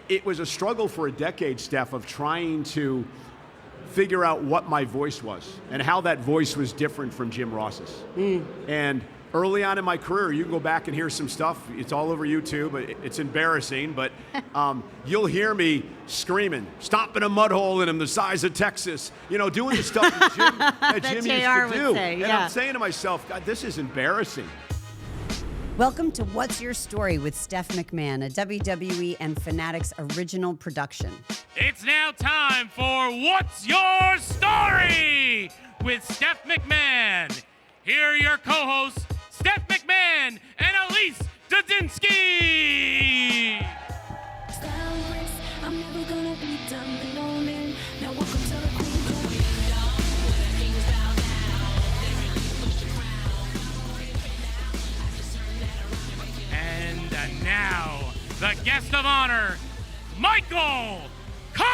it was a struggle for a decade, Steph, of trying to figure out what my voice was and how that voice was different from Jim Ross's. And early on in my career, you can go back and hear some stuff. It's all over YouTube. It's embarrassing, but you'll hear me screaming, stomping a mud hole in him the size of Texas, doing the stuff that Jim used to do. Say, yeah. And I'm saying to myself, God, this is embarrassing. Welcome to What's Your Story with Steph McMahon, a WWE and Fanatics original production. It's now time for What's Your Story with Steph McMahon. Here are your co-hosts, Steph McMahon and Elise Dudzinski. I'm never gonna be done belonging. Now welcome to the Queen. And now, the guest of honor, Michael Cole!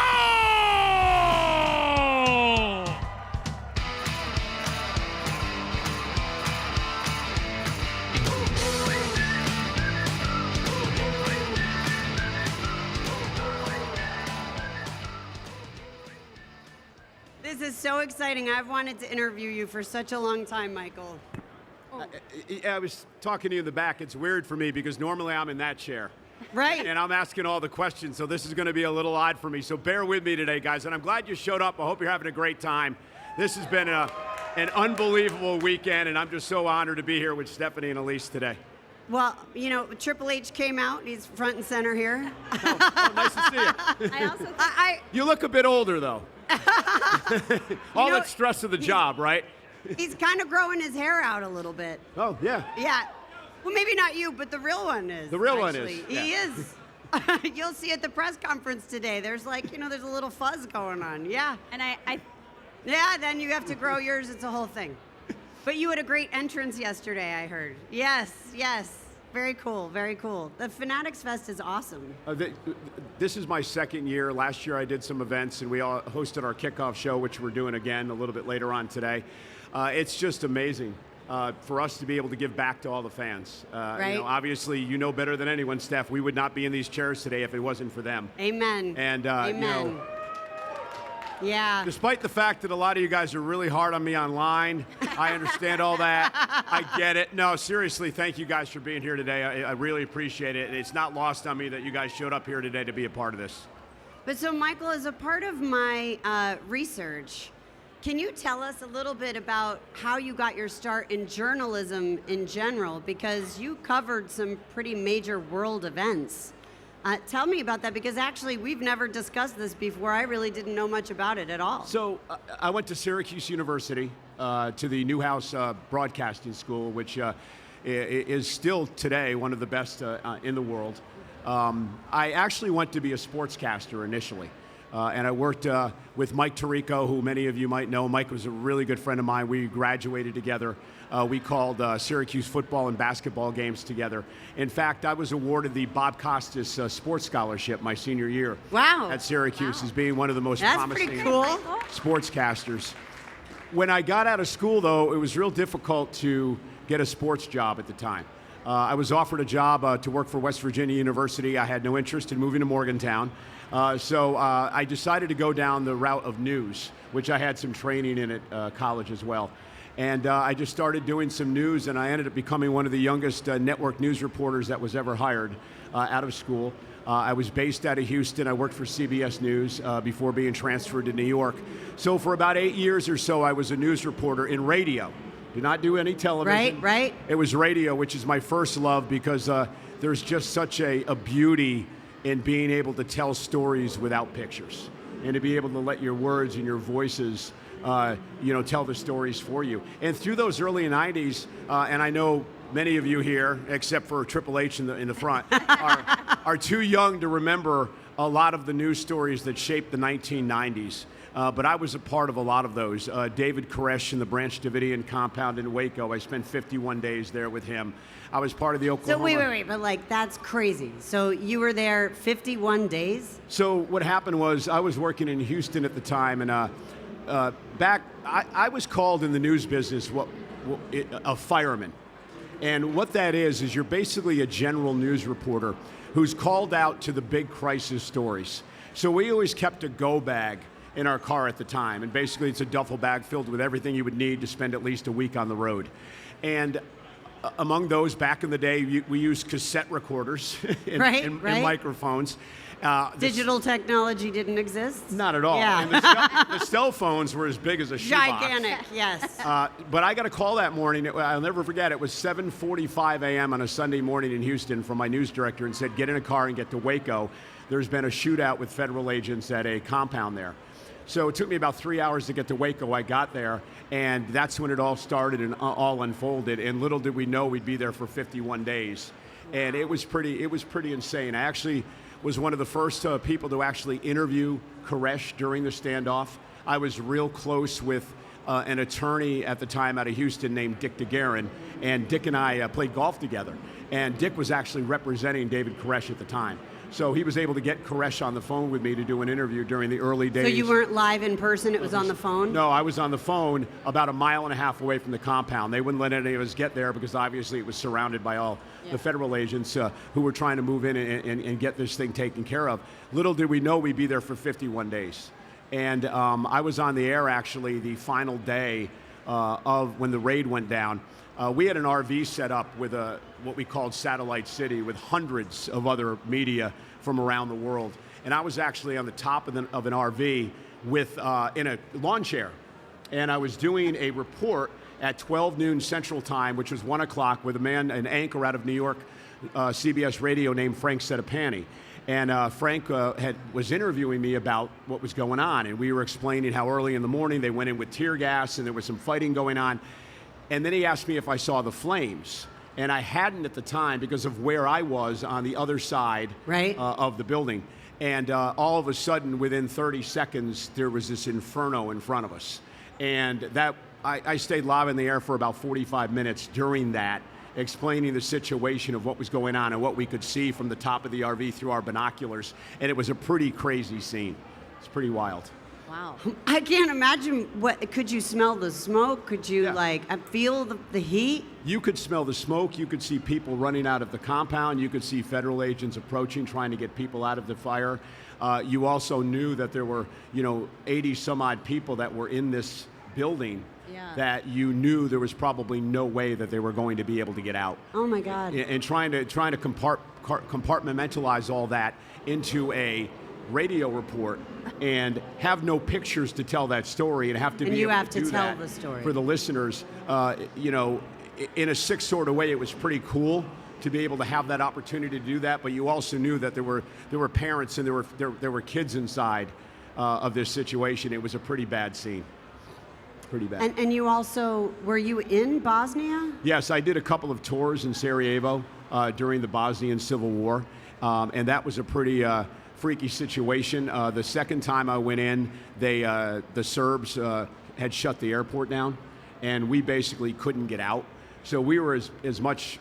This is so exciting. I've wanted to interview you for such a long time, Michael. I was talking to you in the back. It's weird for me because normally I'm in that chair. Right. And I'm asking all the questions, so this is going to be a little odd for me. So bear with me today, guys. And I'm glad you showed up. I hope you're having a great time. This has been an unbelievable weekend, and I'm just so honored to be here with Stephanie and Elise today. Well, Triple H came out. He's front and center here. Oh, nice to see you. I also think You look a bit older, though. All that stress of the job, right? He's kind of growing his hair out a little bit. Oh, yeah. Yeah. Well, maybe not you, but the real one is. The real one actually. is, He yeah. is. You'll see at the press conference today. There's there's a little fuzz going on. Yeah. and I Yeah, then you have to grow yours. It's a whole thing. But you had a great entrance yesterday, I heard. Yes. Very cool, very cool. The Fanatics Fest is awesome. This is my second year. Last year I did some events, and we all hosted our kickoff show, which we're doing again a little bit later on today. It's just amazing for us to be able to give back to all the fans. Right. Obviously, you know better than anyone, Steph, we would not be in these chairs today if it wasn't for them. Amen. And, Amen. Yeah. Despite the fact that a lot of you guys are really hard on me online, I understand all that. I get it. No, seriously, thank you guys for being here today. I really appreciate it. It's not lost on me that you guys showed up here today to be a part of this. But so, Michael, as a part of my research, can you tell us a little bit about how you got your start in journalism in general? Because you covered some pretty major world events. Tell me about that, because actually we've never discussed this before. I really didn't know much about it at all. So I went to Syracuse University, to the Newhouse Broadcasting School, which is still today one of the best in the world. I actually went to be a sportscaster initially. And I worked with Mike Tirico, who many of you might know. Mike was a really good friend of mine. We graduated together. We called Syracuse football and basketball games together. In fact, I was awarded the Bob Costas Sports Scholarship my senior year. Wow. At Syracuse as being one of the most That's promising pretty cool. sportscasters. When I got out of school, though, it was real difficult to get a sports job at the time. I was offered a job to work for West Virginia University. I had no interest in moving to Morgantown. So I decided to go down the route of news, which I had some training in at college as well. And I just started doing some news, and I ended up becoming one of the youngest network news reporters that was ever hired out of school. I was based out of Houston. I worked for CBS News before being transferred to New York. So for about 8 years or so, I was a news reporter in radio. Did not do any television. Right. It was radio, which is my first love, because there's just such a beauty in being able to tell stories without pictures, and to be able to let your words and your voices tell the stories for you. And through those early 90s, and I know many of you here, except for Triple H in the front, are too young to remember a lot of the news stories that shaped the 1990s. But I was a part of a lot of those. David Koresh in the Branch Davidian compound in Waco. I spent 51 days there with him. I was part of the Oklahoma... So wait, but that's crazy. So you were there 51 days? So what happened was, I was working in Houston at the time, and I was called in the news business a fireman. And what that is you're basically a general news reporter who's called out to the big crisis stories. So we always kept a go bag in our car at the time, and basically it's a duffel bag filled with everything you would need to spend at least a week on the road. And among those, back in the day, we used cassette recorders and microphones. Digital technology didn't exist? Not at all. Yeah. And the cell phones were as big as a shoebox. Gigantic, yes. But I got a call that morning. I'll never forget. It was 7:45 a.m. on a Sunday morning in Houston from my news director, and said, "Get in a car and get to Waco. There's been a shootout with federal agents at a compound there." So it took me about 3 hours to get to Waco. I got there, and that's when it all started and all unfolded. And little did we know we'd be there for 51 days. And it was pretty insane. I actually was one of the first people to actually interview Koresh during the standoff. I was real close with an attorney at the time out of Houston named Dick DeGuerin, and Dick and I played golf together. And Dick was actually representing David Koresh at the time. So he was able to get Koresh on the phone with me to do an interview during the early days. So you weren't live in person, it was on the phone? No, I was on the phone about a mile and a half away from the compound. They wouldn't let any of us get there because obviously it was surrounded by all the federal agents who were trying to move in and get this thing taken care of. Little did we know we'd be there for 51 days. And I was on the air actually the final day of when the raid went down. We had an RV set up with what we called Satellite City with hundreds of other media from around the world. And I was actually on the top of an RV with in a lawn chair. And I was doing a report at 12 noon Central Time, which was 1 o'clock, with an anchor out of New York, CBS Radio named Frank Sedapani. And Frank was interviewing me about what was going on. And we were explaining how early in the morning they went in with tear gas and there was some fighting going on. And then he asked me if I saw the flames. And I hadn't at the time because of where I was on the other side of the building. And all of a sudden, within 30 seconds, there was this inferno in front of us. And I stayed live in the air for about 45 minutes during that, explaining the situation of what was going on and what we could see from the top of the RV through our binoculars. And it was a pretty crazy scene. It's pretty wild. Wow. I can't imagine could you smell the smoke? Could you feel the heat? You could smell the smoke. You could see people running out of the compound. You could see federal agents approaching, trying to get people out of the fire. You also knew that there were, 80 some odd people that were in this building that you knew there was probably no way that they were going to be able to get out. Oh my God. And trying to compartmentalize all that into a radio report and have no pictures to tell that story and have to be able to do that the story for the listeners. In a sick sort of way, it was pretty cool to be able to have that opportunity to do that. But you also knew that there were parents and there were kids inside of this situation. It was a pretty bad scene. Pretty bad. And you also, were you in Bosnia? Yes, I did a couple of tours in Sarajevo during the Bosnian Civil War, and that was a pretty freaky situation. The second time I went in, the Serbs had shut the airport down, and we basically couldn't get out. So we were as much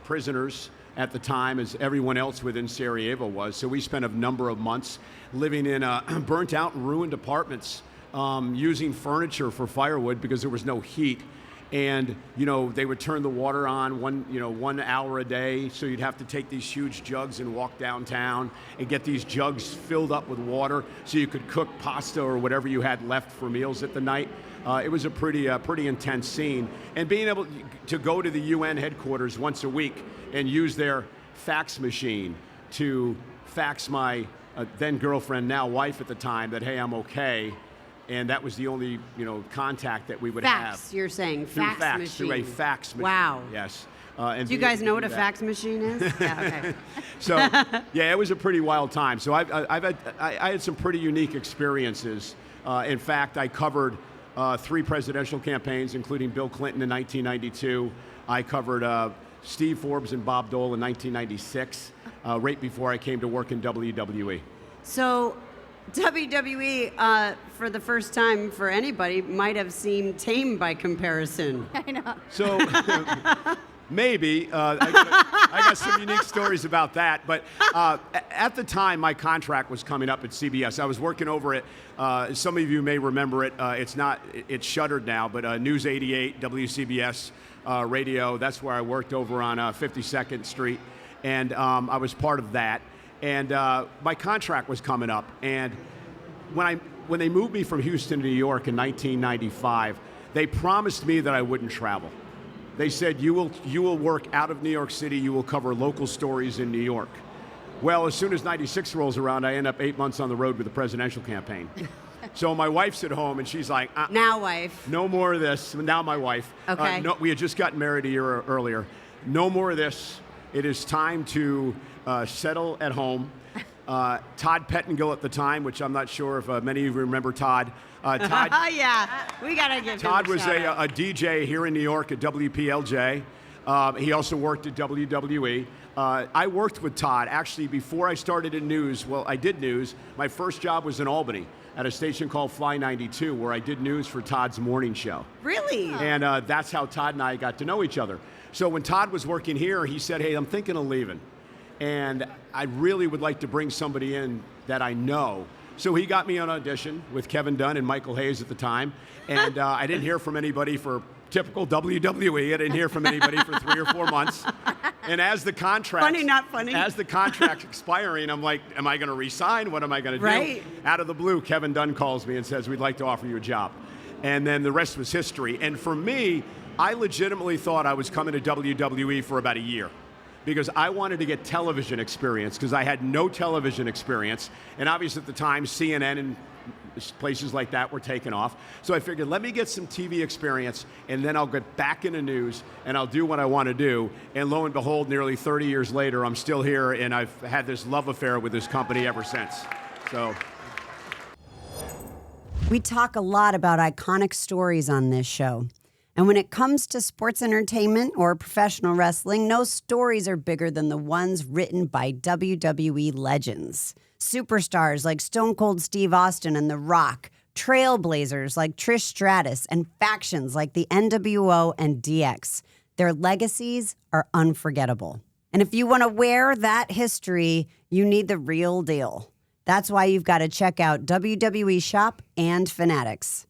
prisoners at the time as everyone else within Sarajevo was. So we spent a number of months living in burnt out and ruined apartments, using furniture for firewood because there was no heat. And they would turn the water on 1 hour a day, so you'd have to take these huge jugs and walk downtown and get these jugs filled up with water so you could cook pasta or whatever you had left for meals at the night. It was a pretty intense scene. And being able to go to the UN headquarters once a week and use their fax machine to fax my then girlfriend, now wife at the time, that hey, I'm okay. And that was the only, contact that we would have. Fax, you're saying, through fax machine. Through a fax machine. Wow. Yes. Do you guys know what a fax machine is? Yeah, okay. So, yeah, it was a pretty wild time. So I had some pretty unique experiences. In fact, I covered 3 presidential campaigns, including Bill Clinton in 1992. I covered Steve Forbes and Bob Dole in 1996, right before I came to work in WWE. So WWE, for the first time for anybody, might have seemed tame by comparison. I know. So maybe. I got some unique stories about that. But at the time, my contract was coming up at CBS. I was working over at, some of you may remember it. It's shuttered now, but News 88, WCBS radio. That's where I worked over on 52nd Street. and I was part of that. And my contract was coming up, and when they moved me from Houston to New York in 1995, they promised me that I wouldn't travel. They said, you will work out of New York City, you will cover local stories in New York. Well, as soon as 96 rolls around, I end up 8 months on the road with the presidential campaign. So my wife's at home, and she's like, Now wife. no more of this. Now my wife. Okay. No, we had just gotten married a year earlier. No more of this. It is time to settle at home. Todd Pettengill at the time, which I'm not sure if many of you remember Todd. Todd, Yeah, we gotta give Todd him a was shout out. a DJ here in New York at WPLJ. He also worked at WWE. I worked with Todd actually before I started in news. Well, I did news. My first job was in Albany at a station called Fly 92, where I did news for Todd's morning show. Really? And that's how Todd and I got to know each other. So when Todd was working here, he said, hey, I'm thinking of leaving. And I really would like to bring somebody in that I know. So he got me on audition with Kevin Dunn and Michael Hayes at the time. And I didn't hear from anybody for typical WWE. I didn't hear from anybody for 3 or 4 months. And as the contract, Funny, not funny. As the contract's expiring, I'm like, am I going to resign? What am I going to do? Right. Out of the blue, Kevin Dunn calls me and says, we'd like to offer you a job. And then the rest was history. And for me, I legitimately thought I was coming to WWE for about a year, because I wanted to get television experience, because I had no television experience. And obviously at the time, CNN and places like that were taking off. So I figured, let me get some TV experience, and then I'll get back into news, and I'll do what I want to do. And lo and behold, nearly 30 years later, I'm still here, and I've had this love affair with this company ever since. So. We talk a lot about iconic stories on this show. And when it comes to sports entertainment or professional wrestling, no stories are bigger than the ones written by WWE legends. Superstars like Stone Cold Steve Austin and The Rock, trailblazers like Trish Stratus, and factions like the NWO and DX. Their legacies are unforgettable. And if you want to wear that history, you need the real deal. That's why you've got to check out WWE Shop and Fanatics.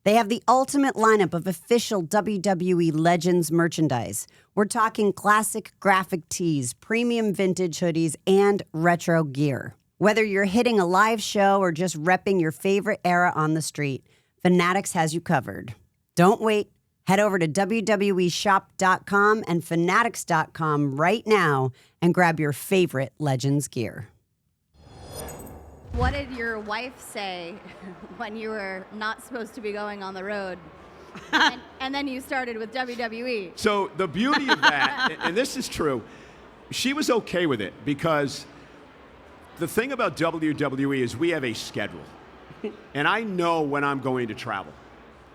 They have the ultimate lineup of official WWE Legends merchandise. We're talking classic graphic tees, premium vintage hoodies, and retro gear. Whether you're hitting a live show or just repping your favorite era on the street, Fanatics has you covered. Don't wait. Head over to WWEshop.com and Fanatics.com right now and grab your favorite Legends gear. What did your wife say when you were not supposed to be going on the road? and then you started with WWE. So the beauty of that, and this is true, she was okay with it, because the thing about WWE is we have a schedule. And I know when I'm going to travel.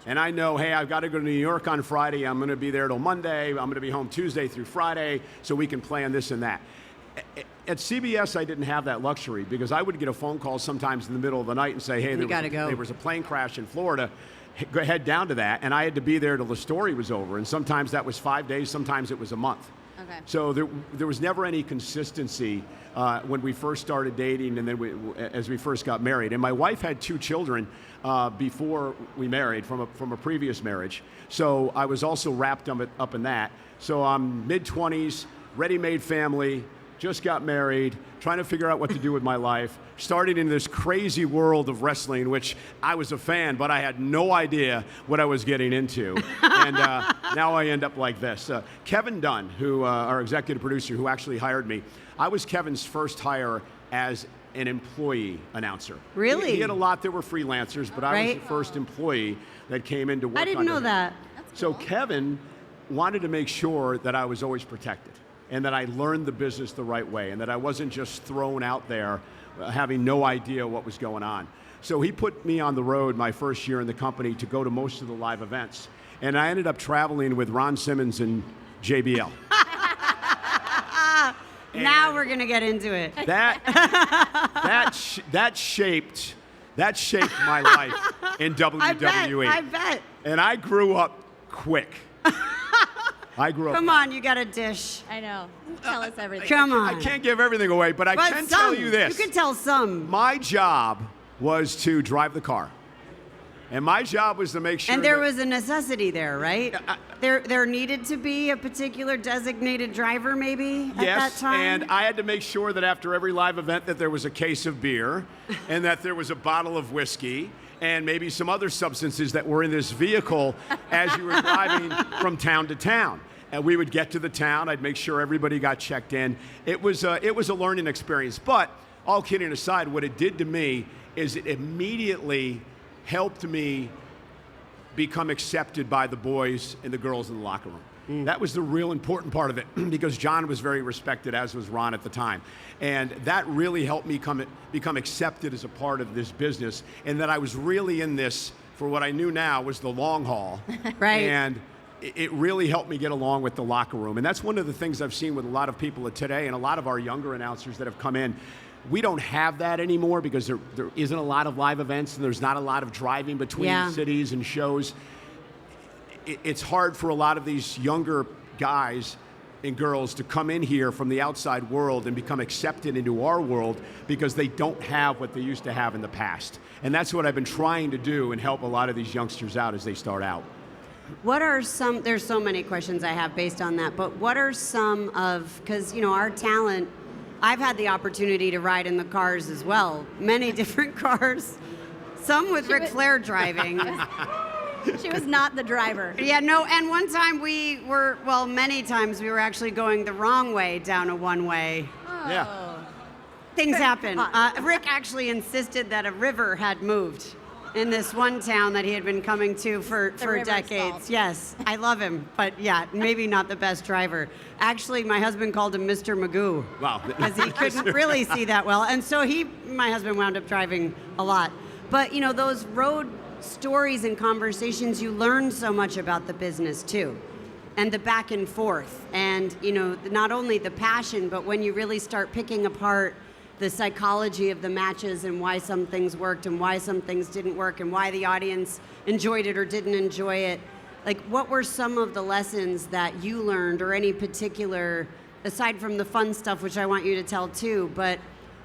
And I know, hey, I've got to go to New York on Friday. I'm going to be there till Monday. I'm going to be home Tuesday through Friday, so we can plan this and that. At CBS, I didn't have that luxury, because I would get a phone call sometimes in the middle of the night and say, hey, there was a plane crash in Florida. Head down to that. And I had to be there till the story was over. And sometimes that was 5 days. Sometimes it was a month. Okay. So there was never any consistency when we first started dating, and then as we first got married. And my wife had 2 children before we married from a previous marriage. So I was also wrapped up in that. So I'm mid-20s, ready-made family, just got married, trying to figure out what to do with my life, started in this crazy world of wrestling, which I was a fan, but I had no idea what I was getting into. And now I end up like this. Kevin Dunn, who our executive producer, who actually hired me, I was Kevin's first hire as an employee announcer. Really? He had a lot that were freelancers, but I was the first employee that came in to work I didn't under know him. that. So Kevin wanted to make sure that I was always protected, and that I learned the business the right way, and that I wasn't just thrown out there having no idea what was going on. So he put me on the road my first year in the company to go to most of the live events. And I ended up traveling with Ron Simmons and JBL. Now we're going to get into it. That shaped my life in WWE. I bet. And I grew up quick. Come on, you got a dish. I know. Tell us everything. Come on. I can't give everything away, but I can tell you this. You can tell some. My job was to drive the car. And my job was to make sure. And there that- was a necessity there, right? There needed to be a particular designated driver, maybe, at that time? And I had to make sure that after every live event that there was a case of beer and that there was a bottle of whiskey and maybe some other substances that were in this vehicle as you were driving from town to town. And we would get to the town. I'd make sure everybody got checked in. It was a learning experience. But all kidding aside, what it did to me is it immediately helped me become accepted by the boys and the girls in the locker room. That was the real important part of it because John was very respected, as was Ron at the time. And that really helped me become accepted as a part of this business, and that I was really in this for what I knew now was the long haul. Right. And it really helped me get along with the locker room. And that's one of the things I've seen with a lot of people today and a lot of our younger announcers that have come in. We don't have that anymore because there isn't a lot of live events and there's not a lot of driving between cities and shows. It's hard for a lot of these younger guys and girls to come in here from the outside world and become accepted into our world because they don't have what they used to have in the past. And that's what I've been trying to do and help a lot of these youngsters out as they start out. What are some, there's so many questions I have based on that, but what are some of, because, you know, our talent, I've had the opportunity to ride in the cars as well, many different cars, some with Ric Flair driving. She was not the driver. Yeah, no, and one time many times we were actually going the wrong way down a one-way. Yeah. Things happen. Rick actually insisted that a river had moved in this one town that he had been coming to for river's decades. fault. Yes, I love him, but yeah, maybe not the best driver. Actually, my husband called him Mr. Magoo. Wow. Because he couldn't really see that well. And so my husband wound up driving a lot. But, you know, those road stories and conversations, you learn so much about the business too. And the back and forth. And, you know, not only the passion, but when you really start picking apart the psychology of the matches and why some things worked and why some things didn't work and why the audience enjoyed it or didn't enjoy it. Like, what were some of the lessons that you learned, or any particular, aside from the fun stuff, which I want you to tell too, but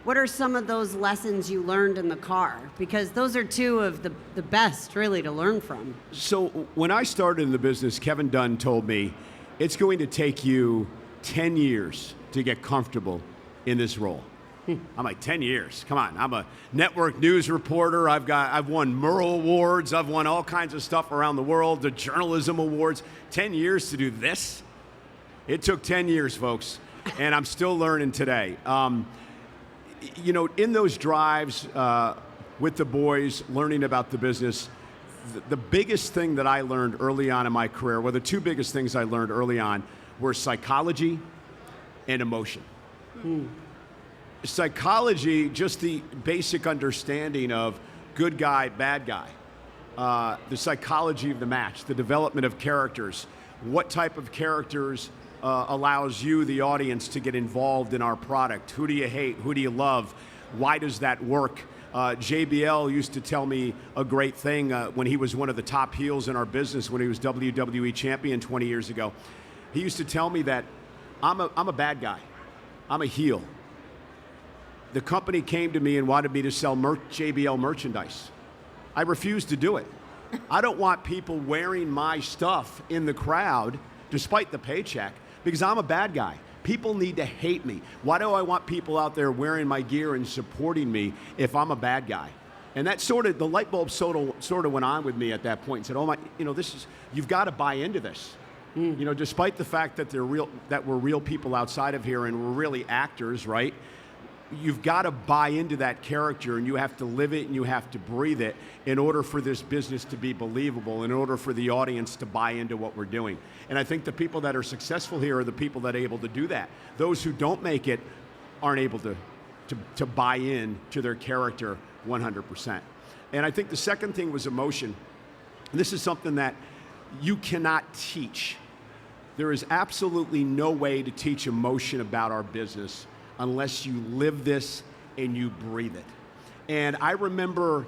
what are some of those lessons you learned in the car? Because those are two of the best, really, to learn from. So when I started in the business, Kevin Dunn told me, it's going to take you 10 years to get comfortable in this role. I'm like, 10 years? Come on. I'm a network news reporter. I've won Murrow Awards. I've won all kinds of stuff around the world, the journalism awards. 10 years to do this? It took 10 years, folks, and I'm still learning today. You know, in those drives with the boys, learning about the business, the biggest thing that I learned early on in my career, well, the two biggest things I learned early on were psychology and emotion. Psychology, just the basic understanding of good guy, bad guy, the psychology of the match, the development of characters, what type of characters allows you, the audience, to get involved in our product. Who do you hate? Who do you love? Why does that work? JBL used to tell me a great thing when he was one of the top heels in our business when he was WWE champion 20 years ago. He used to tell me that I'm a bad guy. I'm a heel. The company came to me and wanted me to sell JBL merchandise. I refused to do it. I don't want people wearing my stuff in the crowd, despite the paycheck, because I'm a bad guy. People need to hate me. Why do I want people out there wearing my gear and supporting me if I'm a bad guy? And that the light bulb sort of went on with me at that point and said, oh my, you know, you've got to buy into this. You know, despite the fact that we're real people outside of here and we're really actors, right? You've got to buy into that character, and you have to live it and you have to breathe it in order for this business to be believable, in order for the audience to buy into what we're doing. And I think the people that are successful here are the people that are able to do that. Those who don't make it aren't able to buy in to their character 100%. And I think the second thing was emotion. And this is something that you cannot teach. There is absolutely no way to teach emotion about our business unless you live this and you breathe it. And I remember,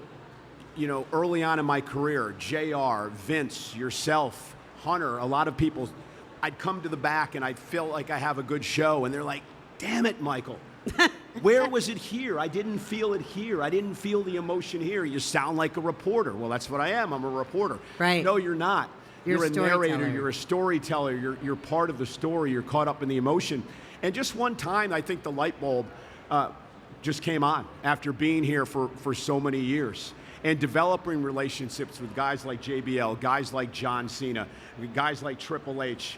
you know, early on in my career, JR, Vince, yourself, Hunter, a lot of people, I'd come to the back and I'd feel like I have a good show, and they're like, damn it, Michael. Where was it here? I didn't feel it here. I didn't feel the emotion here. You sound like a reporter. Well, that's what I am. I'm a reporter. Right. No, you're not. You're a a narrator. storyteller. You're a storyteller. You're part of the story. You're caught up in the emotion. And just one time, I think the light bulb just came on after being here for so many years and developing relationships with guys like JBL, guys like John Cena, guys like Triple H,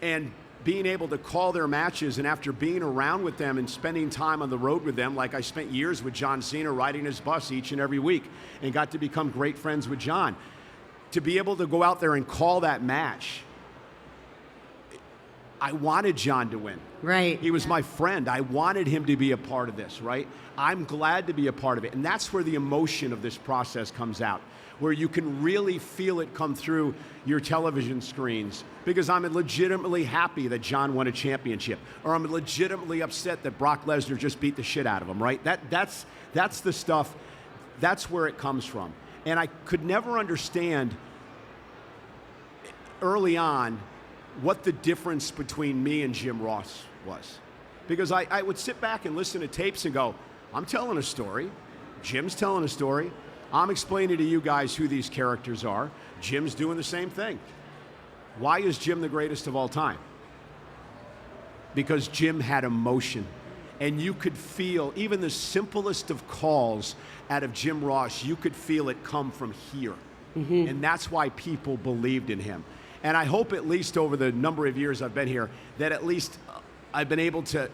and being able to call their matches, and after being around with them and spending time on the road with them, like I spent years with John Cena riding his bus each and every week and got to become great friends with John, to be able to go out there and call that match, I wanted John to win. Right. He was my friend. I wanted him to be a part of this, right? I'm glad to be a part of it. And that's where the emotion of this process comes out, where you can really feel it come through your television screens, because I'm legitimately happy that John won a championship, or I'm legitimately upset that Brock Lesnar just beat the shit out of him, right? That's the stuff, that's where it comes from. And I could never understand early on what the difference between me and Jim Ross was. Because I would sit back and listen to tapes and go, I'm telling a story, Jim's telling a story, I'm explaining to you guys who these characters are, Jim's doing the same thing. Why is Jim the greatest of all time? Because Jim had emotion. And you could feel, even the simplest of calls out of Jim Ross, you could feel it come from here. And that's why people believed in him. And I hope at least over the number of years I've been here, that at least I've been able to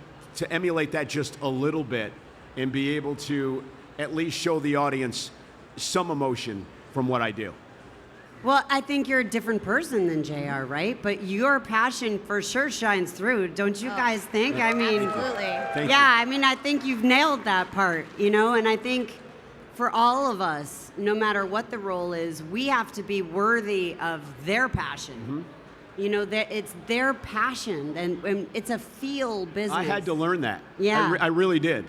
emulate that just a little bit and be able to at least show the audience some emotion from what I do. Well, I think you're a different person than JR, right? But your passion for sure shines through, don't you guys think? I mean, Absolutely. Thank yeah, I mean, I think you've nailed that part, you know, and I think for all of us, no matter what the role is, we have to be worthy of their passion. You know, that it's their passion, and it's a feel business. I had to learn that. Yeah. I really did.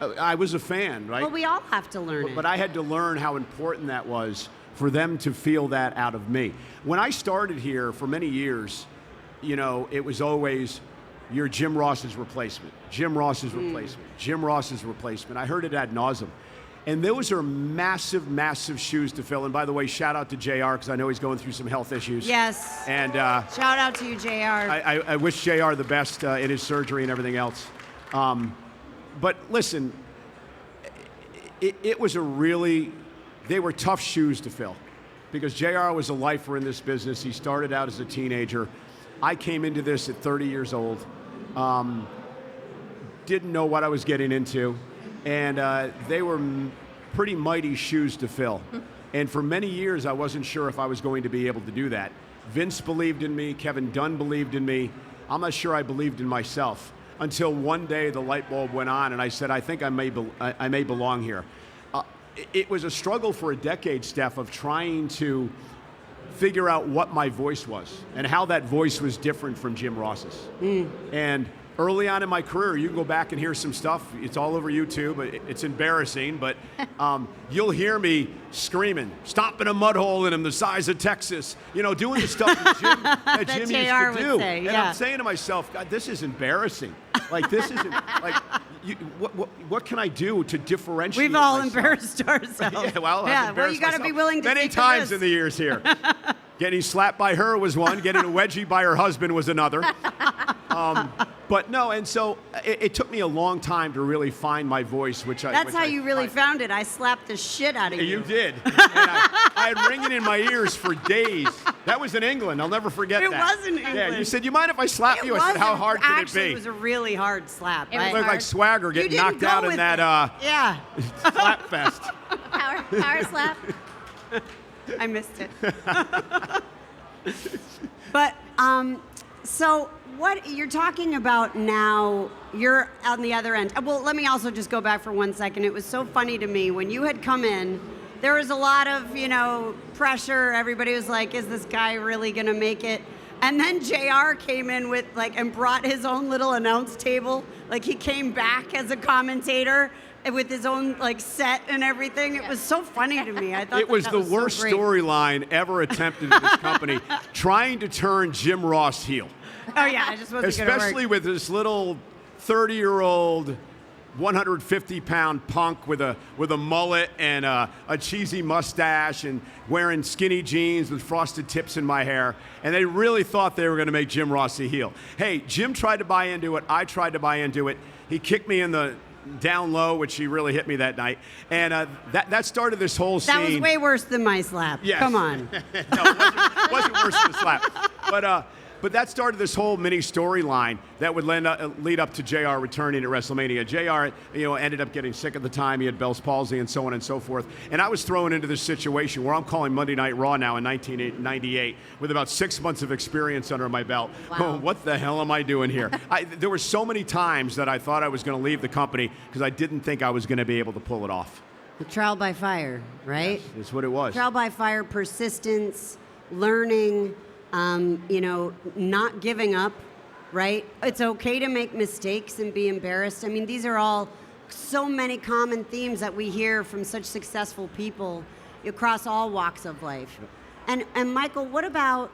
I was a fan, right? Well, we all have to learn it. But I had to learn how important that was for them to feel that out of me. When I started here for many years, you know, it was always, you're Jim Ross's replacement, Jim Ross's replacement, Jim Ross's replacement. I heard it ad nauseum. And those are massive, massive shoes to fill. And by the way, shout out to JR, because I know he's going through some health issues. Yes. And Shout out to you, JR. I wish JR the best in his surgery and everything else. But listen, it was a really, they were tough shoes to fill, because JR was a lifer in this business. He started out as a teenager. I came into this at 30 years old, didn't know what I was getting into, and they were pretty mighty shoes to fill. And for many years, I wasn't sure if I was going to be able to do that. Vince believed in me, Kevin Dunn believed in me. I'm not sure I believed in myself, until one day the light bulb went on and I said, I think I may belong here. It was a struggle for a decade, Steph, of trying to figure out what my voice was and how that voice was different from Jim Ross's. And early on in my career, you can go back and hear some stuff. It's all over YouTube. It's embarrassing, but you'll hear me screaming, stomping a mud hole in him the size of Texas, you know, doing the stuff that Jim used JR to would do. say, And yeah. I'm saying to myself, God, this is embarrassing. Like, this isn't, like, what can I do to differentiate We've all myself? embarrassed ourselves. Yeah, well, I've well, embarrassed you got to be myself willing to many take the times risk. in the years here. Getting slapped by her was one. Getting a wedgie by her husband was another. But no, and so it took me a long time to really find my voice, which That's how I you really found it. I slapped the shit out of you. You did. And I had ringing in my ears for days. That was in England. I'll never forget It that. was in Yeah, England. you said, you mind if I slap you? I said, how hard could it Actually, be? it was a really hard slap. It was It looked like hard. Swagger You getting didn't knocked go out in with that it. Yeah, slap fest. Power slap. I missed it. But so what you're talking about now, you're on the other end. Well, let me also just go back for 1 second. It was so funny to me when you had come in. There was a lot of, you know, pressure. Everybody was like, is this guy really going to make it? And then JR came in with and brought his own little announce table. Like, he came back as a commentator with his own set and everything. It was so funny to me. I thought It was that the so worst great. storyline ever attempted in this company, trying to turn Jim Ross heel. Oh yeah, I just wasn't gonna work. Especially with this little 30-year-old 150-pound punk with a mullet and a cheesy mustache and wearing skinny jeans with frosted tips in my hair. And they really thought they were going to make Jim Ross a heel. Hey, Jim tried to buy into it. I tried to buy into it. He kicked me in the down low, which he really hit me that night. And that started this whole scene. That was way worse than my slap. Yes. Come on. No, it wasn't worse than the slap. But that started this whole mini storyline that would lead up to JR returning at WrestleMania. JR, ended up getting sick at the time. He had Bell's palsy and so on and so forth. And I was thrown into this situation where I'm calling Monday Night Raw now in 1998 with about 6 months of experience under my belt. Wow. What the hell am I doing here? There were so many times that I thought I was going to leave the company because I didn't think I was going to be able to pull it off. The trial by fire, right? Yes, that's what it was. Trial by fire, persistence, learning, not giving up, right? It's okay to make mistakes and be embarrassed. I mean, these are all so many common themes that we hear from such successful people across all walks of life. And Michael, what about,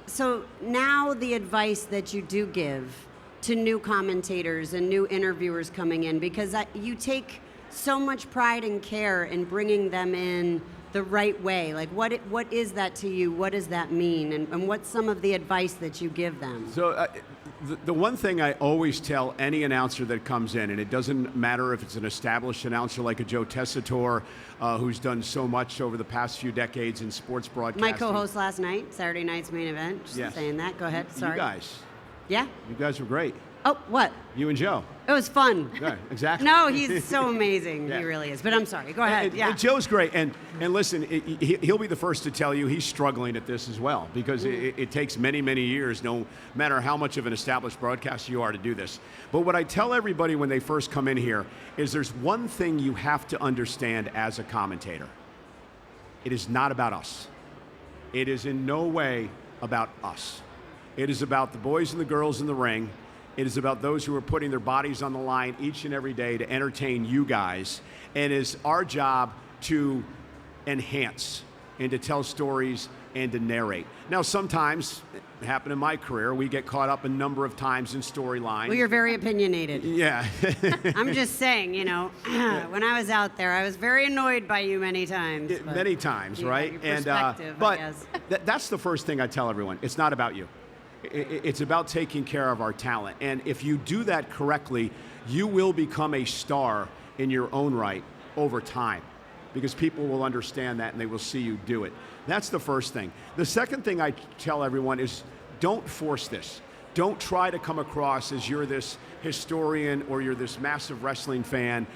so now the advice that you do give to new commentators and new interviewers coming in, because you take so much pride and care in bringing them in the right way. Like, what is that to you? What does that mean? And what's some of the advice that you give them? So the one thing I always tell any announcer that comes in, and it doesn't matter if it's an established announcer like a Joe Tessitore, who's done so much over the past few decades in sports broadcasting. My co-host last night, Saturday Night's Main Event, just Yes. saying that. Go ahead, sorry. You guys. Yeah? You guys were great. Oh, what? You and Joe. It was fun. Yeah, exactly. No, he's so amazing. Yeah. He really is. But I'm sorry. Go ahead. And Joe's great. And listen, he'll be the first to tell you he's struggling at this as well because it takes many, many years, no matter how much of an established broadcaster you are, to do this. But what I tell everybody when they first come in here is there's one thing you have to understand as a commentator. It is not about us. It is in no way about us. It is about the boys and the girls in the ring. It is about those who are putting their bodies on the line each and every day to entertain you guys. And it's our job to enhance and to tell stories and to narrate. Now, sometimes, it happened in my career, we get caught up a number of times in storylines. Well, you're very opinionated. Yeah. I'm just saying, when I was out there, I was very annoyed by you many times. but Many times, you got right? your perspective, I but guess. that's the first thing I tell everyone. It's not about you. It's about taking care of our talent. And if you do that correctly, you will become a star in your own right over time because people will understand that and they will see you do it. That's the first thing. The second thing I tell everyone is don't force this. Don't try to come across as you're this historian or you're this massive wrestling fan.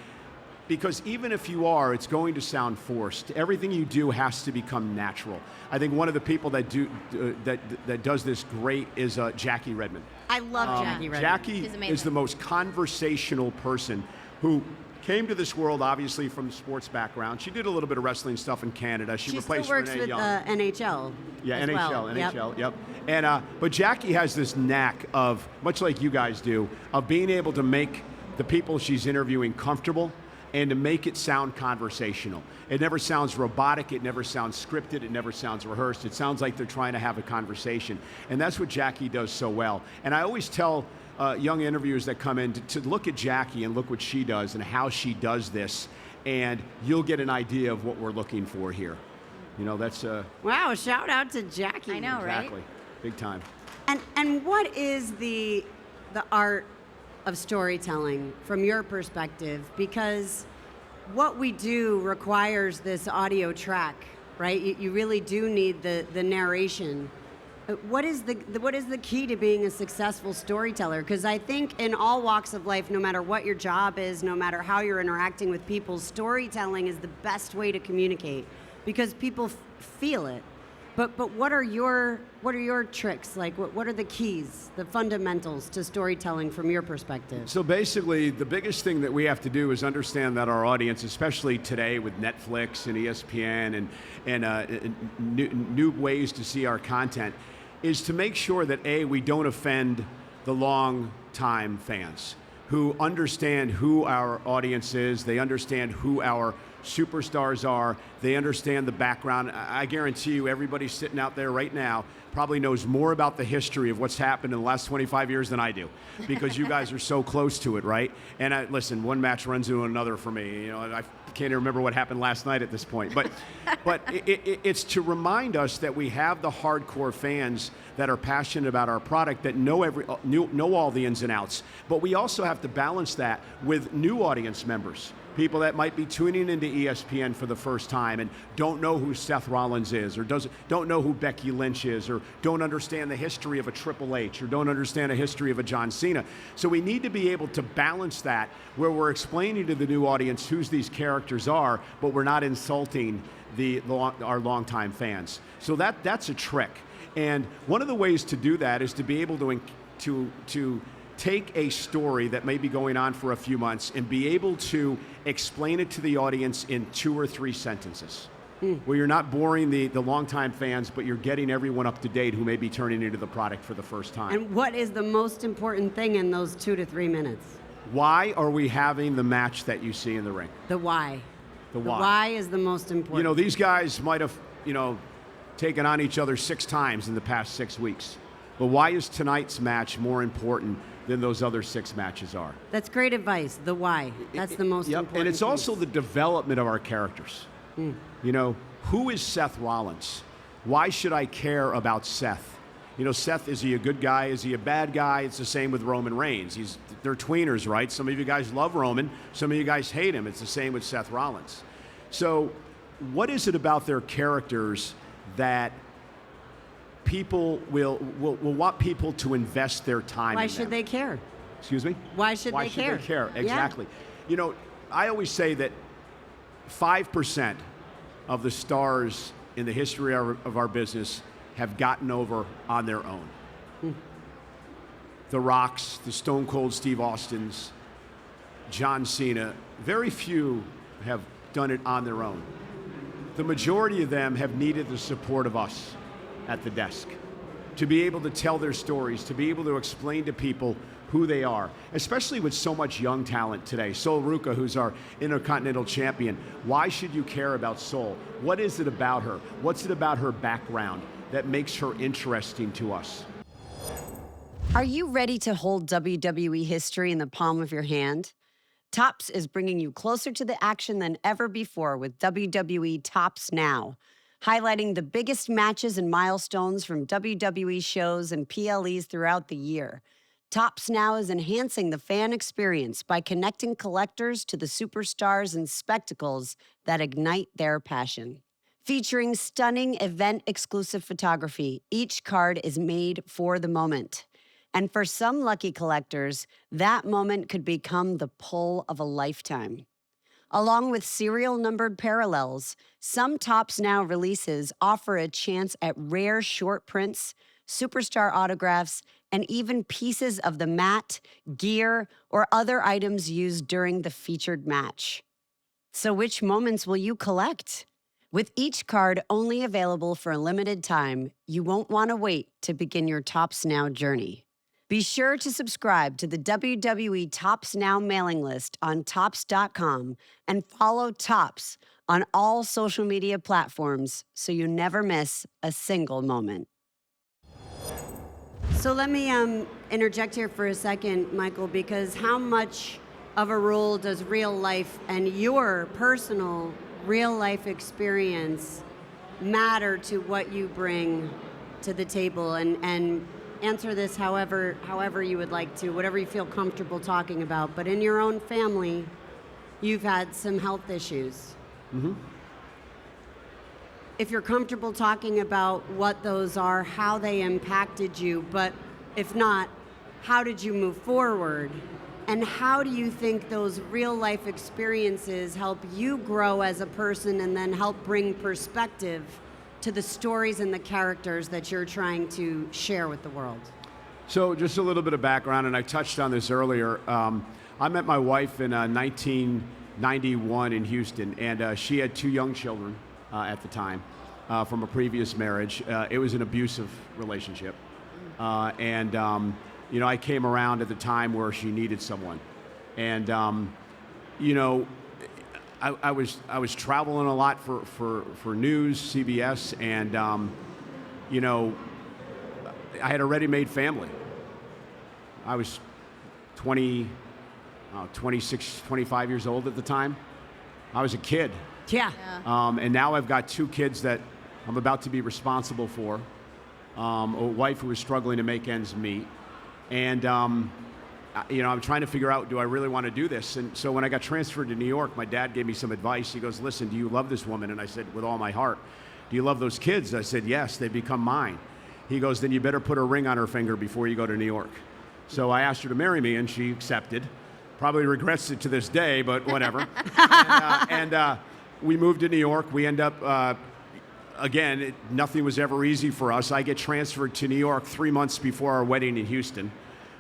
Because even if you are, it's going to sound forced. Everything you do has to become natural. I think one of the people that does this great is Jackie Redmond. I love Jackie Redmond. Jackie She's amazing. is the most conversational person who came to this world, obviously, from the sports background. She did a little bit of wrestling stuff in Canada. She She replaced still works Renee with Young. NHL. Yeah, as well. NHL, yep. And but Jackie has this knack of, much like you guys do, of being able to make the people she's interviewing comfortable and to make it sound conversational. It never sounds robotic, it never sounds scripted, it never sounds rehearsed. It sounds like they're trying to have a conversation. And that's what Jackie does so well. And I always tell young interviewers that come in to look at Jackie and look what she does and how she does this, and you'll get an idea of what we're looking for here. That's Wow, shout out to Jackie. I know, right? exactly, big time. And what is the art of storytelling from your perspective? Because what we do requires this audio track, right? You really do need the narration. What is the key to being a successful storyteller? Because I think in all walks of life, no matter what your job is, no matter how you're interacting with people, storytelling is the best way to communicate because people feel it. But what are your tricks? Like what are the keys, the fundamentals to storytelling from your perspective? So basically, the biggest thing that we have to do is understand that our audience, especially today with Netflix and ESPN and new ways to see our content, is to make sure that we don't offend the long-time fans who understand who our audience is. They understand who our superstars are. They understand the background. I guarantee you, everybody sitting out there right now probably knows more about the history of what's happened in the last 25 years than I do, because you guys are so close to it, right? And listen, one match runs into another for me. You know, I can't even remember what happened last night at this point. But it's to remind us that we have the hardcore fans that are passionate about our product, that know all the ins and outs. But we also have to balance that with new audience members, people that might be tuning into ESPN for the first time and don't know who Seth Rollins is, or don't know who Becky Lynch is, or don't understand the history of a Triple H, or don't understand the history of a John Cena. So we need to be able to balance that, where we're explaining to the new audience who these characters are, but we're not insulting our longtime fans. So that's a trick. And one of the ways to do that is to be able to take a story that may be going on for a few months and be able to explain it to the audience in 2 or 3 sentences, where you're not boring the longtime fans, but you're getting everyone up to date who may be turning into the product for the first time. And what is the most important thing in those 2 to 3 minutes? Why are we having the match that you see in the ring? The why. The why. The why is the most important. You know, these guys might have, taken on each other 6 times in the past 6 weeks. But why is tonight's match more important than those other 6 matches are? That's great advice. The why. That's the most important. And it's piece. also the development of our characters. You know, who is Seth Rollins? Why should I care about Seth? You know, Seth, is he a good guy? Is he a bad guy? It's the same with Roman Reigns. They're tweeners, right? Some of you guys love Roman. Some of you guys hate him. It's the same with Seth Rollins. So what is it about their characters that people will want people to invest their time in? Why should they care? Excuse me? Why should they care? Why should they care? Yeah. Exactly. You know, I always say that 5% of the stars in the history of our business have gotten over on their own. The Rocks, the Stone Cold Steve Austins, John Cena, very few have done it on their own. The majority of them have needed the support of us at the desk to be able to tell their stories, to be able to explain to people who they are, especially with so much young talent today. Sol Ruca, who's our Intercontinental Champion. Why should you care about Sol? What is it about her? What's it about her background that makes her interesting to us? Are you ready to hold WWE history in the palm of your hand? Topps is bringing you closer to the action than ever before with WWE Topps Now, highlighting the biggest matches and milestones from WWE shows and PLEs throughout the year. Topps Now is enhancing the fan experience by connecting collectors to the superstars and spectacles that ignite their passion. Featuring stunning event-exclusive photography, each card is made for the moment. And for some lucky collectors, that moment could become the pull of a lifetime. Along with serial-numbered parallels, some Topps Now releases offer a chance at rare short prints, superstar autographs, and even pieces of the mat, gear, or other items used during the featured match. So which moments will you collect? With each card only available for a limited time, you won't want to wait to begin your Topps Now journey. Be sure to subscribe to the WWE Topps Now mailing list on Topps.com and follow Topps on all social media platforms so you never miss a single moment. So let me interject here for a second, Michael, because how much of a role does real life and your personal real life experience matter to what you bring to the table? And answer this however you would like to, whatever you feel comfortable talking about. But in your own family, you've had some health issues. Mm-hmm. If you're comfortable talking about what those are, how they impacted you, but if not, how did you move forward? And how do you think those real life experiences help you grow as a person and then help bring perspective to the stories and the characters that you're trying to share with the world? So just a little bit of background, and I touched on this earlier. I met my wife in 1991 in Houston, and she had 2 young children at the time from a previous marriage. It was an abusive relationship. You know, I came around at the time where she needed someone. And, you know, I was traveling a lot for news, CBS, and you know, I had a ready-made family. I was 26, 25 years old at the time. I was a kid. Yeah. And now I've got 2 kids that I'm about to be responsible for. A wife who was struggling to make ends meet. And, you know, I'm trying to figure out, do I really want to do this? And so when I got transferred to New York, my dad gave me some advice. He goes, listen, do you love this woman? And I said, with all my heart. Do you love those kids? I said, yes, they become mine. He goes, then you better put a ring on her finger before you go to New York. So I asked her to marry me, and she accepted. Probably regrets it to this day, but whatever. and we moved to New York. We end up, again, nothing was ever easy for us. I get transferred to New York 3 months before our wedding in Houston.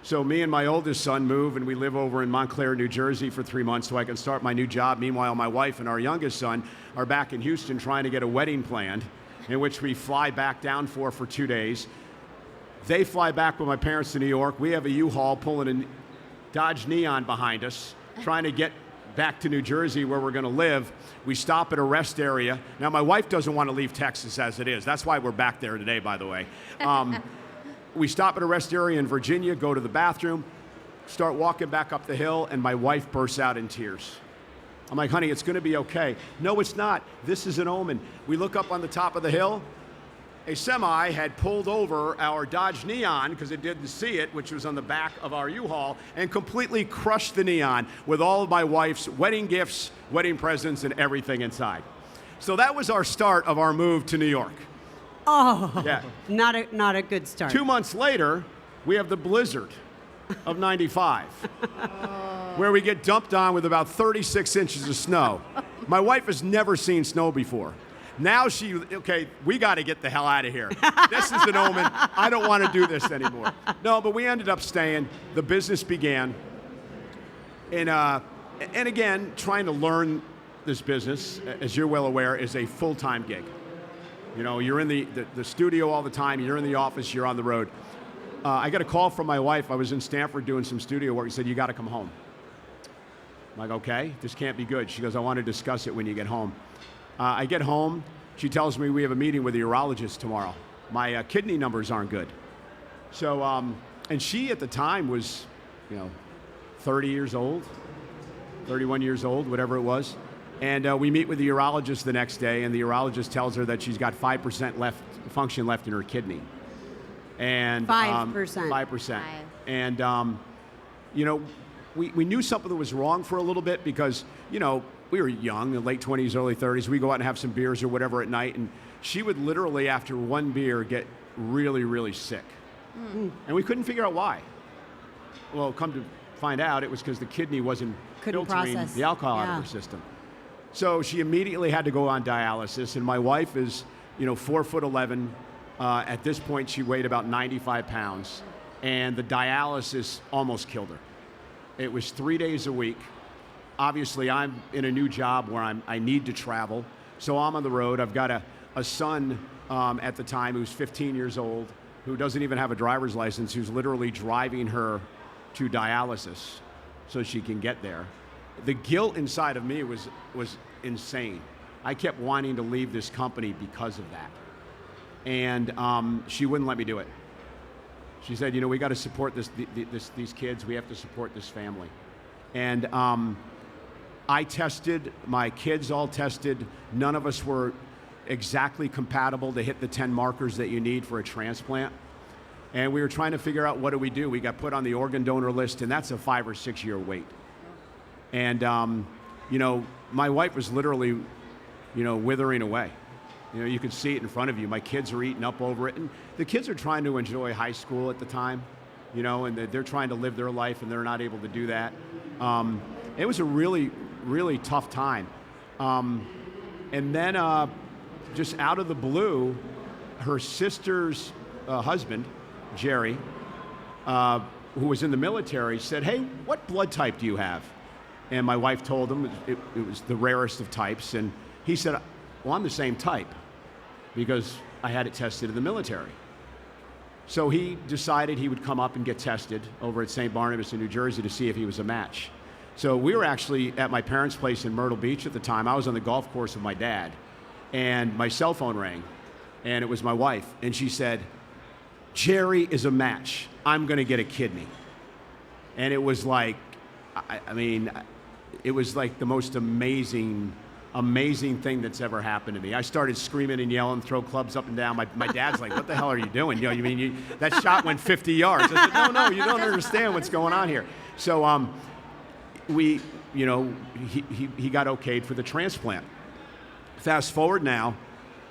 So me and my oldest son move, and we live over in Montclair, New Jersey for 3 months so I can start my new job. Meanwhile, my wife and our youngest son are back in Houston trying to get a wedding planned, in which we fly back down for 2 days. They fly back with my parents to New York. We have a U-Haul pulling a Dodge Neon behind us, trying to get back to New Jersey where we're going to live. We stop at a rest area. Now, my wife doesn't want to leave Texas as it is. That's why we're back there today, by the way. We stop at a rest area in Virginia, go to the bathroom, start walking back up the hill, and my wife bursts out in tears. I'm like, honey, it's going to be okay. No, it's not. This is an omen. We look up on the top of the hill. A semi had pulled over our Dodge Neon because it didn't see it, which was on the back of our U-Haul, and completely crushed the Neon with all of my wife's wedding gifts, wedding presents, and everything inside. So that was our start of our move to New York. Oh, Yeah. not a good start. 2 months later, we have the blizzard of 95, where we get dumped on with about 36 inches of snow. My wife has never seen snow before. Now we got to get the hell out of here. This is an omen. I don't want to do this anymore. No, but we ended up staying. The business began. And again, trying to learn this business, as you're well aware, is a full-time gig. You know, you're in the studio all the time. You're in the office. You're on the road. I got a call from my wife. I was in Stanford doing some studio work. He said, you got to come home. I'm like, okay, this can't be good. She goes, I want to discuss it when you get home. I get home, she tells me we have a meeting with a urologist tomorrow. My kidney numbers aren't good. So, and she at the time was, 30 years old, 31 years old, whatever it was. And we meet with the urologist the next day, and the urologist tells her that she's got 5% function left in her kidney. And 5%. 5%. And, we knew something was wrong for a little bit because, we were young, in late 20s, early 30s. We go out and have some beers or whatever at night, and she would literally, after one beer, get really, really sick. And we couldn't figure out why. Well, come to find out, it was because the kidney wasn't Couldn't filtering process. the alcohol out Yeah. of her system. So she immediately had to go on dialysis, and my wife is, 4'11". At this point, she weighed about 95 pounds, and the dialysis almost killed her. It was 3 days a week. Obviously, I'm in a new job where I need to travel, so I'm on the road. I've got a son at the time who's 15 years old, who doesn't even have a driver's license, who's literally driving her to dialysis so she can get there. The guilt inside of me was insane. I kept wanting to leave this company because of that. And she wouldn't let me do it. She said, we got to support these kids. We have to support this family. And I tested, my kids all tested. None of us were exactly compatible to hit the 10 markers that you need for a transplant. And we were trying to figure out, what do we do? We got put on the organ donor list, and that's a 5 or 6 year wait. And, my wife was literally, withering away. You could see it in front of you. My kids are eating up over it. And the kids are trying to enjoy high school at the time, and they're trying to live their life, and they're not able to do that. It was a really, really tough time. And then just out of the blue, her sister's husband, Jerry, who was in the military, said, hey, what blood type do you have? And my wife told him it was the rarest of types. And he said, well, I'm the same type because I had it tested in the military. So he decided he would come up and get tested over at St. Barnabas in New Jersey to see if he was a match. So we were actually at my parents' place in Myrtle Beach at the time. I was on the golf course with my dad, and my cell phone rang, and it was my wife, and she said, Jerry is a match. I'm going to get a kidney. And it was like, I mean, it was like the most amazing thing that's ever happened to me. I started screaming and yelling, throw clubs up and down. My dad's like, what the hell are you doing? You know, you mean that shot went 50 yards. I said, no, you don't understand what's going on here. So he got okayed for the transplant. Fast forward now,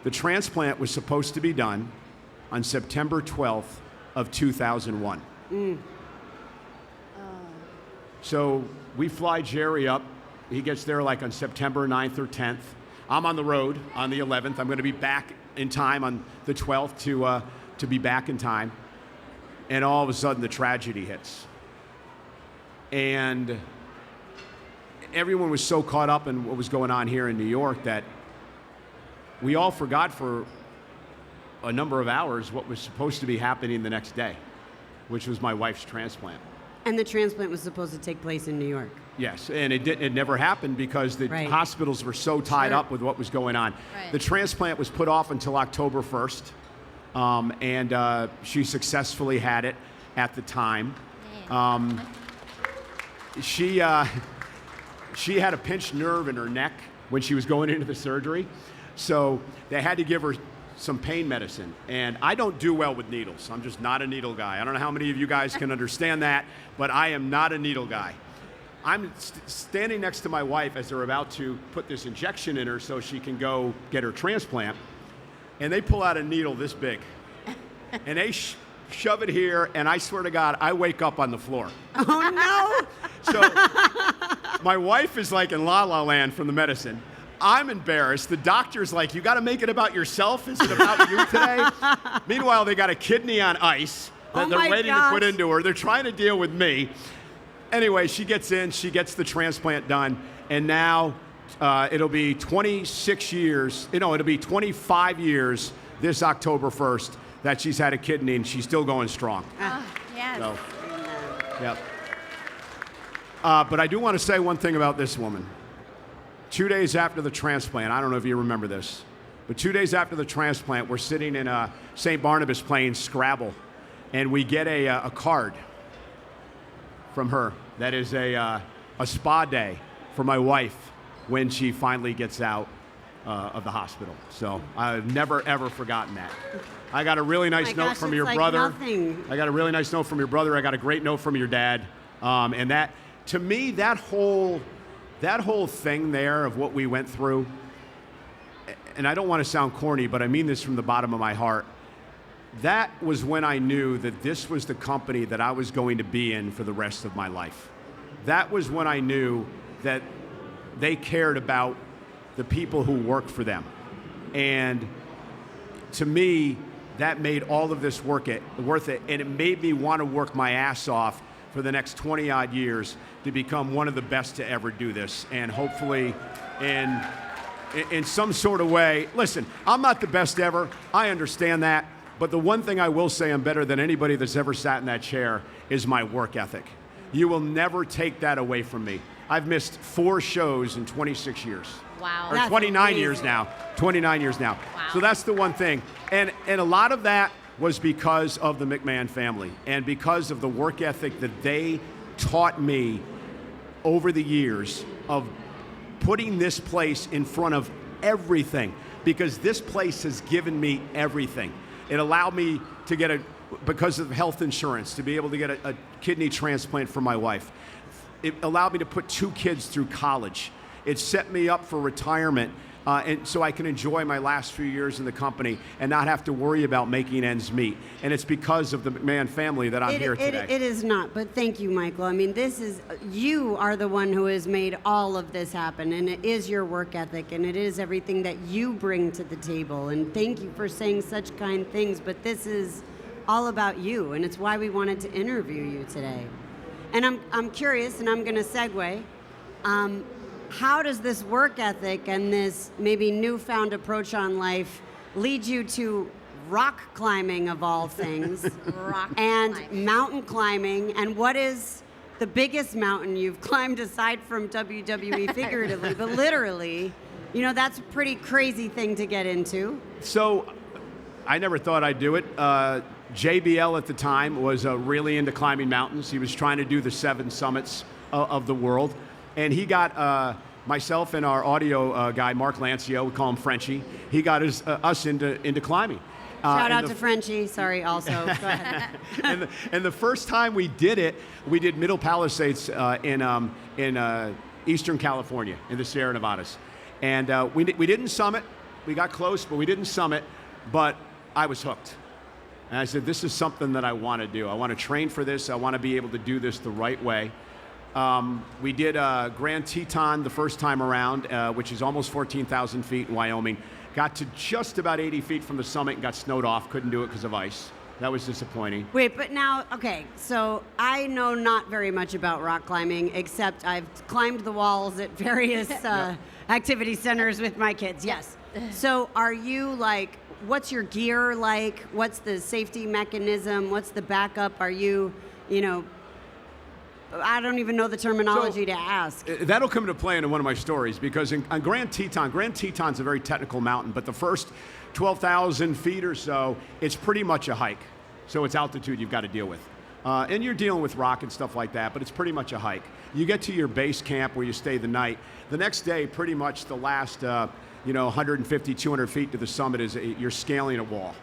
the transplant was supposed to be done on September 12th of 2001. So we fly Jerry up. He gets there like on September 9th or 10th. I'm on the road on the 11th. I'm going to be back in time on the 12th to be back in time. And all of a sudden the tragedy hits. And everyone was so caught up in what was going on here in New York that we all forgot for a number of hours what was supposed to be happening the next day, which was my wife's transplant. And the transplant was supposed to take place in New York. Yes, and it never happened because the Right. hospitals were so tied Sure. up with what was going on. Right. The transplant was put off until October 1st, and she successfully had it at the time. She had a pinched nerve in her neck when she was going into the surgery, so they had to give her some pain medicine. And I don't do well with needles. I'm just not a needle guy. I don't know how many of you guys can understand that, but I am not a needle guy. I'm standing next to my wife as they're about to put this injection in her so she can go get her transplant, and they pull out a needle this big, and they shove it here, and I swear to God, I wake up on the floor. Oh, no. So my wife is like in La La Land from the medicine. I'm embarrassed. The doctor's like, you got to make it about yourself. Is it about you today? Meanwhile, they got a kidney on ice that Oh they're my waiting to put gosh. into her. They're trying to deal with me. Anyway, she gets in, she gets the transplant done, and now it'll be 25 years this October 1st that she's had a kidney, and she's still going strong. Yes. So, yep. But I do want to say one thing about this woman. 2 days after the transplant, I don't know if you remember this, but 2 days after the transplant, we're sitting in St. Barnabas playing Scrabble, and we get a card from her that is a spa day for my wife when she finally gets out of the hospital. So I've never, ever forgotten that. I got a really nice my note gosh, from it's your like brother. nothing. I got a really nice note from your brother. I got a great note from your dad. And that, to me, that whole thing there of what we went through, and I don't want to sound corny, but I mean this from the bottom of my heart, that was when I knew that this was the company that I was going to be in for the rest of my life. That was when I knew that they cared about the people who work for them. And to me, that made all of this worth it, and it made me want to work my ass off for the next 20 odd years to become one of the best to ever do this. And hopefully in some sort of way, listen, I'm not the best ever, I understand that, but the one thing I will say I'm better than anybody that's ever sat in that chair is my work ethic. You will never take that away from me. I've missed 4 shows in 26 years. Wow. Or That's 29 amazing. years now. 29 years now. Wow. So that's the one thing. And a lot of that was because of the McMahon family and because of the work ethic that they taught me over the years of putting this place in front of everything, because this place has given me everything. It allowed me to get because of health insurance, to be able to get a kidney transplant for my wife. It allowed me to put 2 kids through college. It set me up for retirement, and so I can enjoy my last few years in the company and not have to worry about making ends meet. And it's because of the McMahon family that I'm here today. It is not, but thank you, Michael. I mean, you are the one who has made all of this happen, and it is your work ethic, and it is everything that you bring to the table. And thank you for saying such kind things, but this is all about you, and it's why we wanted to interview you today. And I'm curious, and I'm going to segue. How does this work ethic and this maybe newfound approach on life lead you to rock climbing of all things, Rock and climbing. mountain climbing? And what is the biggest mountain you've climbed aside from WWE figuratively, but literally. You know, that's a pretty crazy thing to get into. So I never thought I'd do it. JBL at the time was really into climbing mountains. He was trying to do the 7 summits of the world. And he got myself and our audio guy, Mark Lancio, we call him Frenchie, he got us into climbing. Shout out to Frenchie. Sorry, also. Go ahead. and the first time we did it, we did Middle Palisades in Eastern California, in the Sierra Nevadas. And we didn't summit. We got close, but we didn't summit. But I was hooked. And I said, this is something that I want to do. I want to train for this. I want to be able to do this the right way. We did Grand Teton the first time around, which is almost 14,000 feet in Wyoming. Got to just about 80 feet from the summit and got snowed off. Couldn't do it because of ice. That was disappointing. Wait, but now, okay, so I know not very much about rock climbing, except I've climbed the walls at various activity centers with my kids, yes. So are you like, what's your gear like? What's the safety mechanism? What's the backup? Are you, I don't even know the terminology to ask. That'll come into play in one of my stories, because on Grand Teton's a very technical mountain, but the first 12,000 feet or so, it's pretty much a hike. So it's altitude you've got to deal with. And you're dealing with rock and stuff like that, but it's pretty much a hike. You get to your base camp where you stay the night. The next day, pretty much the last 150, 200 feet to the summit is you're scaling a wall.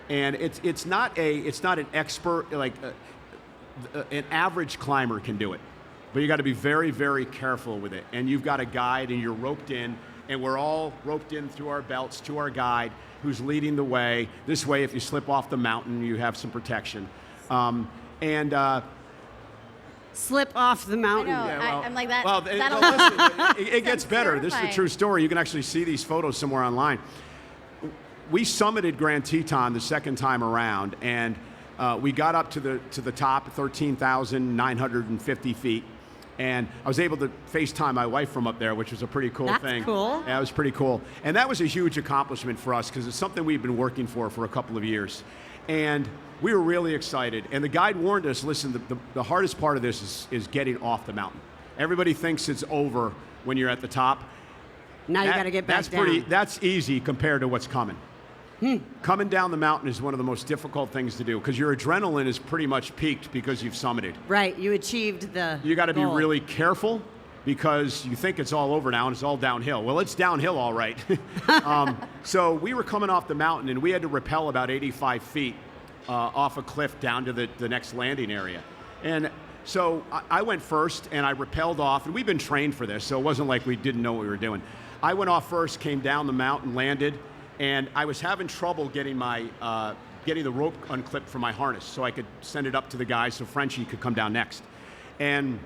And it's not an expert, like an average climber can do it. But you got to be very, very careful with it. And you've got a guide and you're roped in, and we're all roped in through our belts to our guide who's leading the way. This way, if you slip off the mountain, you have some protection. Slip off the mountain. I know. Yeah, I'm like that. Well, it gets better. This is a terrifying. true story. You can actually see these photos somewhere online. We summited Grand Teton the second time around, and we got up to the top, 13,950 feet. And I was able to FaceTime my wife from up there, which was a pretty cool thing. That's cool. Yeah, it was pretty cool. And that was a huge accomplishment for us, because it's something we've been working for a couple of years. And we were really excited. And the guide warned us, listen, the hardest part of this is getting off the mountain. Everybody thinks it's over when you're at the top. Now you got to get back down. That's easy compared to what's coming. Coming down the mountain is one of the most difficult things to do, because your adrenaline is pretty much peaked because you've summited. Right, you achieved the You got to be goal. really careful, because you think it's all over now and it's all downhill. Well, it's downhill all right. So we were coming off the mountain, and we had to rappel about 85 feet off a cliff down to the next landing area. And so I went first, and I rappelled off, and we've been trained for this, so it wasn't like we didn't know what we were doing. I went off first, came down the mountain, landed, and I was having trouble getting getting the rope unclipped from my harness so I could send it up to the guy so Frenchie could come down next. And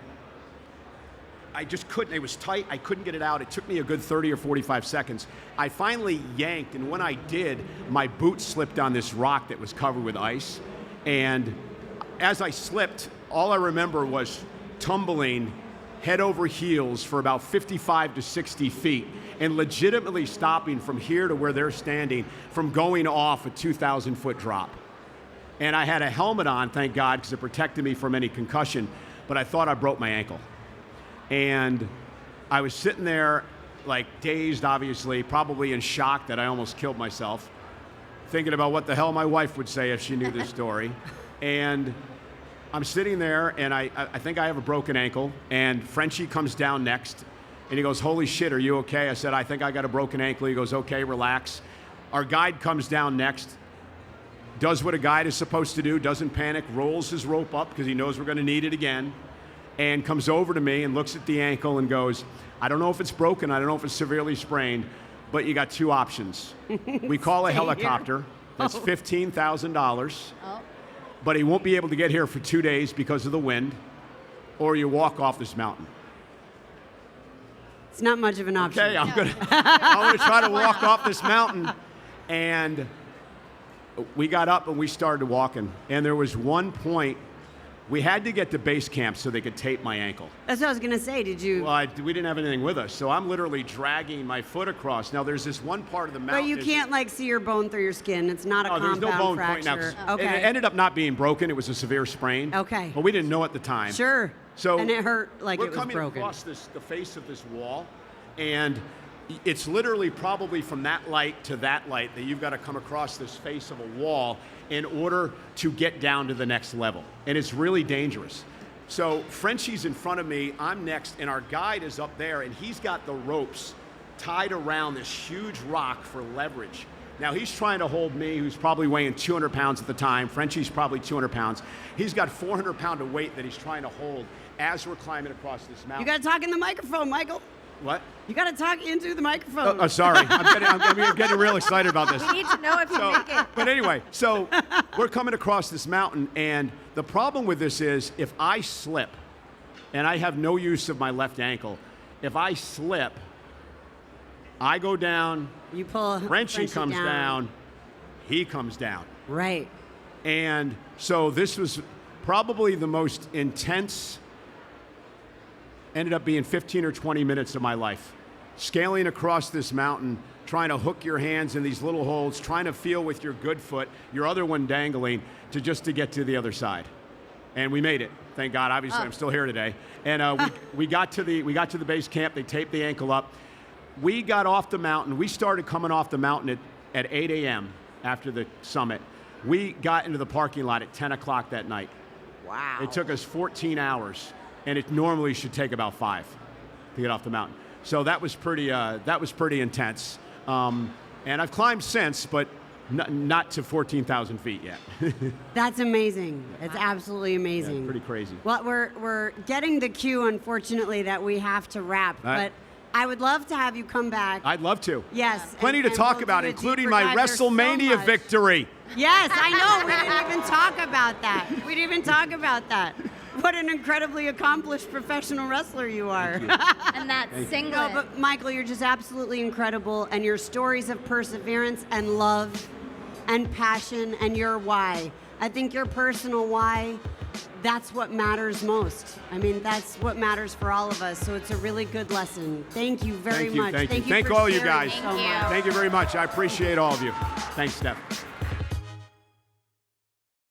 I just couldn't, it was tight, I couldn't get it out. It took me a good 30 or 45 seconds. I finally yanked, and when I did, my boot slipped on this rock that was covered with ice. And as I slipped, all I remember was tumbling head over heels for about 55 to 60 feet, and legitimately stopping from here to where they're standing from going off a 2,000-foot drop. And I had a helmet on, thank God, because it protected me from any concussion, but I thought I broke my ankle. And I was sitting there, like dazed, obviously, probably in shock that I almost killed myself, thinking about what the hell my wife would say if she knew this story. And I'm sitting there, and I think I have a broken ankle, and Frenchie comes down next, and he goes, holy shit, are you okay? I said, I think I got a broken ankle. He goes, okay, relax. Our guide comes down next, does what a guide is supposed to do, doesn't panic, rolls his rope up because he knows we're going to need it again, and comes over to me and looks at the ankle and goes, I don't know if it's broken, I don't know if it's severely sprained, but you got 2 options. We call a helicopter, that's $15,000. Oh. But he won't be able to get here for 2 days because of the wind, or you walk off this mountain. It's not much of an option. Okay, I'm gonna try to walk off this mountain. And we got up and we started walking. And there was one point, we had to get to base camp so they could tape my ankle. That's what I was going to say. Did you? Well, we didn't have anything with us, so I'm literally dragging my foot across. Now, there's this one part of the mountain. But you can't like see your bone through your skin. It's not a compound there's no bone fracture. pointing out. Okay. It ended up not being broken. It was a severe sprain. Okay. But we didn't know at the time. Sure. So And it hurt like we're it was coming broken. across the face of this wall, and it's literally probably from that light to that light that you've got to come across this face of a wall in order to get down to the next level. And it's really dangerous. So Frenchie's in front of me, I'm next, and our guide is up there, and he's got the ropes tied around this huge rock for leverage. Now he's trying to hold me, who's probably weighing 200 pounds at the time. Frenchie's probably 200 pounds. He's got 400 pound of weight that he's trying to hold as we're climbing across this You mountain. got to talk in the microphone, Michael. What? You got to talk into the microphone. Oh, sorry. I'm getting real excited about this. We need to know if you make it. But anyway, so we're coming across this mountain, and the problem with this is if I slip, and I have no use of my left ankle, if I slip, I go down, You pull Frenchie comes down, he comes down. Right. And so this was probably the most intense, ended up being 15 or 20 minutes of my life. Scaling across this mountain, trying to hook your hands in these little holes, trying to feel with your good foot, your other one dangling, to get to the other side. And we made it. Thank God. Obviously, I'm still here today. And we got to the base camp. They taped the ankle up. We got off the mountain. We started coming off the mountain at 8 a.m. after the summit. We got into the parking lot at 10 o'clock that night. Wow. It took us 14 hours, and it normally should take about 5 to get off the mountain. So that was pretty intense. And I've climbed since, but not to 14,000 feet yet. That's amazing. It's absolutely amazing. Yeah, pretty crazy. Well, we're getting the cue, unfortunately, that we have to wrap. All right. But I would love to have you come back. I'd love to. Yes. Plenty to and talk we'll about, do a including deeper my dive. There's so WrestleMania much. victory. Yes, I know. We didn't even talk about that. We didn't even talk about that. What an incredibly accomplished professional wrestler you are. And that singlet. No, but Michael, you're just absolutely incredible, and your stories of perseverance and love and passion and your why. I think your personal why, that's what matters most. I mean, that's what matters for all of us. So it's a really good lesson. Thank you very much. Thank you. for Thank all you sharing guys. so Thank you. much. Thank you very much. I appreciate all of you. Thanks, Steph.